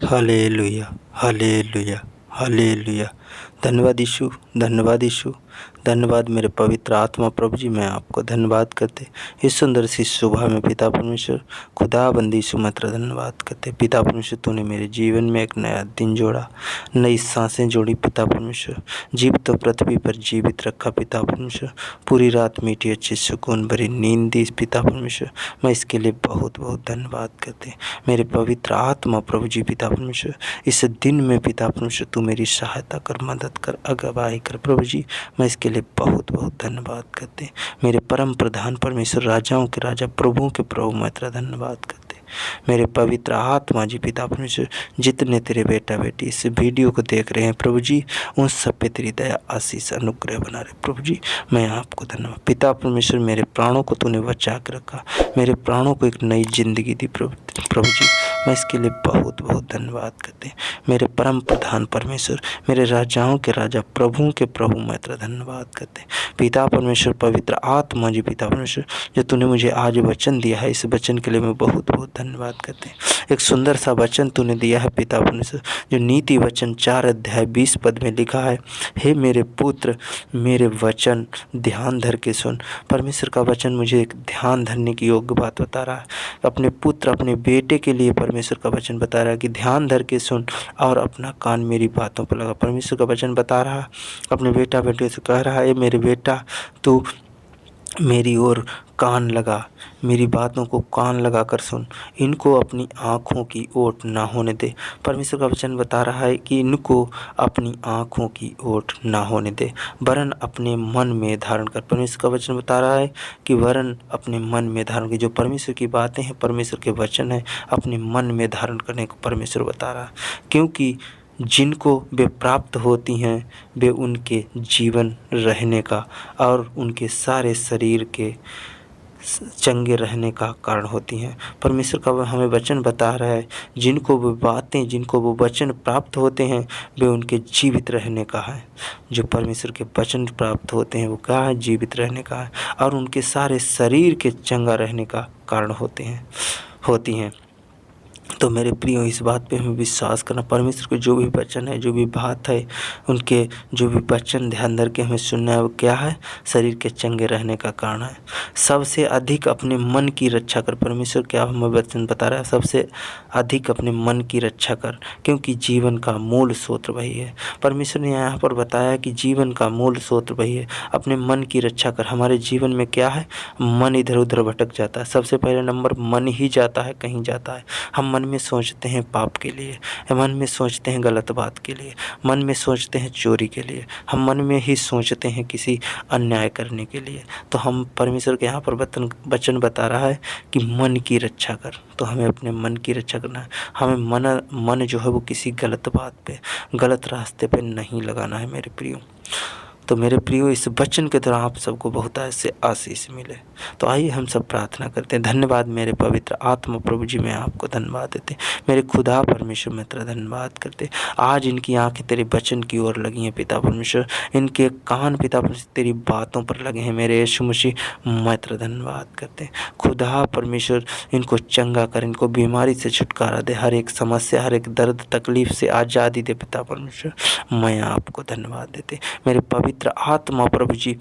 Hallelujah, hallelujah, hallelujah. धन्यवाद यीशु, धन्यवाद यीशु, धन्यवाद मेरे पवित्र आत्मा प्रभु जी। मैं आपको धन्यवाद करते इस सुंदर सी सुबह में पिता परमेश्वर खुदाबंदी यीशु मैं तेरा धन्यवाद करते। पिता परमेश्वर तूने मेरे जीवन में एक नया दिन जोड़ा, नई सांसें जोड़ी पिता परमेश्वर। जीवित तो पृथ्वी पर जीवित रखा पिता परमेश्वर। पूरी रात मीठी अच्छी सुकून भरी नींद दी पिता परमेश्वर। मैं इसके लिए बहुत बहुत धन्यवाद करते मेरे पवित्र आत्मा प्रभु जी। पिता परमेश्वर इस दिन में पिता परमेश्वर तू मेरी सहायता कर, मदद कर, अगुवाई कर प्रभु जी। मैं इसके लिए बहुत बहुत धन्यवाद करते मेरे परम प्रधान परमेश्वर, राजाओं के राजा, प्रभुओं के प्रभु। मैं तेरा धन्यवाद करते मेरे पवित्र आत्मा जी। पिता परमेश्वर जितने तेरे बेटा बेटी इस वीडियो को देख रहे हैं प्रभु जी, उन सब पे तेरी दया आशीष अनुग्रह बना रहे प्रभु जी। मैं आपको धन्यवाद पिता परमेश्वर। मेरे प्राणों को तूने बचा के रखा, मेरे प्राणों को एक नई जिंदगी दी प्रभु जी। मैं इसके लिए बहुत बहुत धन्यवाद करते मेरे परम प्रधान परमेश्वर, मेरे राजाओं के राजा, प्रभुओं के प्रभु। मैं तेरा धन्यवाद करते पिता परमेश्वर पवित्र आत्मा जी। पिता परमेश्वर जो तूने मुझे आज वचन दिया है, इस वचन के लिए मैं बहुत बहुत धन्यवाद करते एक सुंदर सा वचन तूने दिया है पिता परमेश्वर, जो नीति वचन 4 अध्याय 20 पद में लिखा है, हे मेरे पुत्र मेरे वचन ध्यान धर के सुन। परमेश्वर का वचन मुझे एक ध्यान धरने की योग्य बात बता रहा है। अपने पुत्र अपने बेटे के लिए परमेश्वर का वचन बता रहा है कि ध्यान धर के सुन और अपना कान मेरी बातों पर लगा। परमेश्वर का वचन बता रहा है, अपने बेटा बेटे से कह रहा है, मेरे बेटा तू मेरी ओर कान लगा, मेरी बातों को कान लगा कर सुन, इनको अपनी आँखों की ओट ना होने दे। परमेश्वर का वचन बता रहा है कि इनको अपनी आँखों की ओट ना होने दे, वरन अपने मन में धारण कर। परमेश्वर का वचन बता रहा है कि वरन अपने मन में धारण कर। जो परमेश्वर की बातें हैं, परमेश्वर के वचन है, अपने मन में धारण करने को परमेश्वर बता रहा है। क्योंकि जिनको वे प्राप्त होती हैं वे उनके जीवन रहने का और उनके सारे शरीर के चंगे रहने का कारण होती हैं। परमेश्वर का हमें वचन बता रहा है, जिनको वो बातें, जिनको वो वचन प्राप्त होते हैं वे उनके जीवित रहने का है। जो परमेश्वर के वचन प्राप्त होते हैं वो क्या है? जीवित रहने का है और उनके सारे शरीर के चंगा रहने का कारण होती हैं। तो मेरे प्रियो इस बात पे हमें विश्वास करना, परमेश्वर के जो भी वचन है, जो भी बात है, उनके जो भी वचन ध्यान धर के हमें सुनना है, वो क्या है? शरीर के चंगे रहने का कारण है। सबसे अधिक अपने मन की रक्षा कर। परमेश्वर क्या हमें वचन बता रहा है? सबसे अधिक अपने मन की रक्षा कर, क्योंकि जीवन का मूल स्रोत वही है। परमेश्वर ने यहाँ पर बताया कि जीवन का मूल स्रोत वही है। अपने मन की रक्षा कर। हमारे जीवन में क्या है? मन इधर उधर भटक जाता है। सबसे पहले नंबर मन ही जाता है, कहीं जाता है। हम मन में सोचते हैं पाप के लिए, मन में सोचते हैं गलत बात के लिए, मन में सोचते हैं चोरी के लिए, हम मन में ही सोचते हैं किसी अन्याय करने के लिए। तो हम परमेश्वर के यहाँ पर वचन बता रहा है कि मन की रक्षा कर। तो हमें अपने मन की रक्षा करना है। हमें मन जो है वो किसी गलत बात पे, गलत रास्ते पे नहीं लगाना है मेरे प्रियो। तो मेरे प्रियो इस वचन के द्वारा आप सबको बहुत ऐसे आशीष मिले। तो आइए हम सब प्रार्थना करते हैं। धन्यवाद मेरे पवित्र आत्मा प्रभु जी, मैं आपको धन्यवाद देते। मेरे खुदा परमेश्वर मैं तेरा धन्यवाद करते। आज इनकी आंखें तेरे वचन की ओर लगी हैं पिता परमेश्वर, इनके कान पिता परमेश्वर तेरी बातों पर लगे हैं। मेरे यीशु मसीह मैं तेरा धन्यवाद करते। खुदा परमेश्वर इनको चंगा कर, इनको बीमारी से छुटकारा दे, हर एक समस्या, हर एक दर्द तकलीफ से आज़ादी दे पिता परमेश्वर। मैं आपको धन्यवाद देते मेरे पवित्र आत्मा प्रभु जी।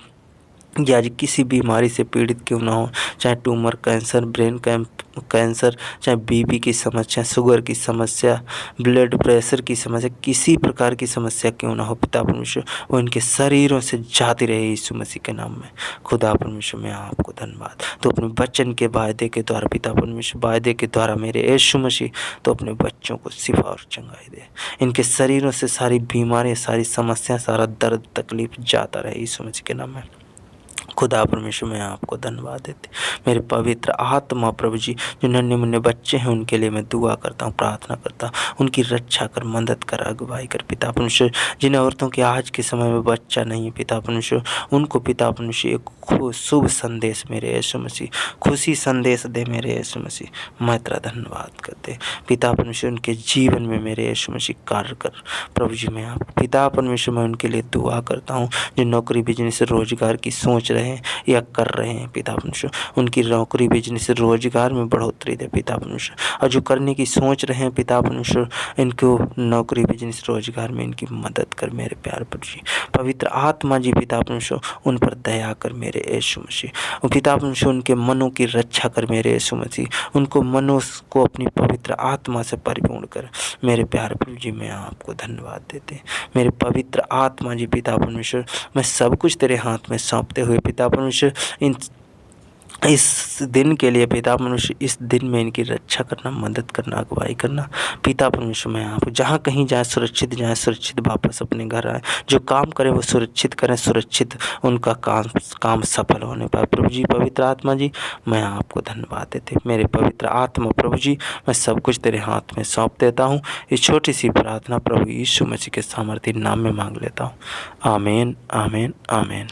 या आज किसी बीमारी से पीड़ित क्यों ना हो, चाहे ट्यूमर, कैंसर, ब्रेन कैंसर, चाहे बीपी की समस्या, शुगर की समस्या, ब्लड प्रेशर की समस्या, किसी प्रकार की समस्या क्यों ना हो पिता परमेश्वर, वो इनके शरीरों से जाती रहे यीशु मसीह के नाम में। खुदा परमेश्वर मैं आपको धन्यवाद। तो अपने बच्चन के वायदे के द्वारा पिता परमेश्वर, वायदे के द्वारा मेरे यीशु मसीह तो अपने बच्चों को शिफा और चंगाई दे। इनके शरीरों से सारी बीमारियाँ, सारी समस्या, सारा दर्द तकलीफ जाता रहे यीशु मसीह के नाम में। खुदा परमेश्वर मैं आपको धन्यवाद देते मेरे पवित्र आत्मा प्रभु जी। जो नन्हे मुन्ने बच्चे हैं उनके लिए मैं दुआ करता हूँ, प्रार्थना करता हूँ, उनकी रक्षा कर, मदद कर, अगुवाई कर पिता परमेश्वर। जिन औरतों के आज के समय में बच्चा नहीं है पिता परमेश्वर, उनको पिता परमेश्वर एक शुभ संदेश मेरे यीशु मसीह, खुशी संदेश दे मेरे यीशु मसीह। मैं तेरा धन्यवाद करते पिता परमेश्वर। उनके जीवन में मेरे यीशु मसीह कार्य कर प्रभु जी। मैं आप पिता परमेश्वर मैं उनके लिए दुआ करता हूँ, जो नौकरी बिजनेस रोजगार की सोच रहे हैं या कर रहे हैं पिता परमेश्वर, उनकी नौकरी बिजनेस रोजगार में बढ़ोतरी दे पिता परमेश्वर, और जो करने की सोच रहे हैं पिता परमेश्वर, इनको नौकरी बिजनेस रोजगार में इनकी मदद कर मेरे प्यारे प्रभु जी। पवित्र आत्मा जी पिता परमेश्वर उन पर दया कर मेरे यीशु मसीह। पिता परमेश्वर उनके मनों की रक्षा कर मेरे यीशु मसीह, उनको मनों को अपनी पवित्र आत्मा से परिपूर्ण कर मेरे प्यारे प्रभु जी। मैं आपको धन्यवाद देते मेरे पवित्र आत्मा जी पिता परमेश्वर, मैं सब कुछ तेरे हाथ में सौंपते हुए पिता परमेश्वर इस दिन के लिए पिता परमेश्वर, इस दिन में इनकी रक्षा करना, मदद करना, अगुवाई करना पिता परमेश्वर। मैं आप जहाँ कहीं जाए सुरक्षित जाए, सुरक्षित वापस अपने घर आए, जो काम करें वो सुरक्षित करें, सुरक्षित उनका काम सफल होने पाए प्रभु जी। पवित्र आत्मा जी मैं आपको धन्यवाद देते मेरे पवित्र आत्मा प्रभु जी, मैं सब कुछ तेरे हाथ में सौंप देता हूँ। इस छोटी सी प्रार्थना प्रभु यीशु मसीह के सामर्थी नाम में मांग लेता हूँ। आमीन आमीन आमीन।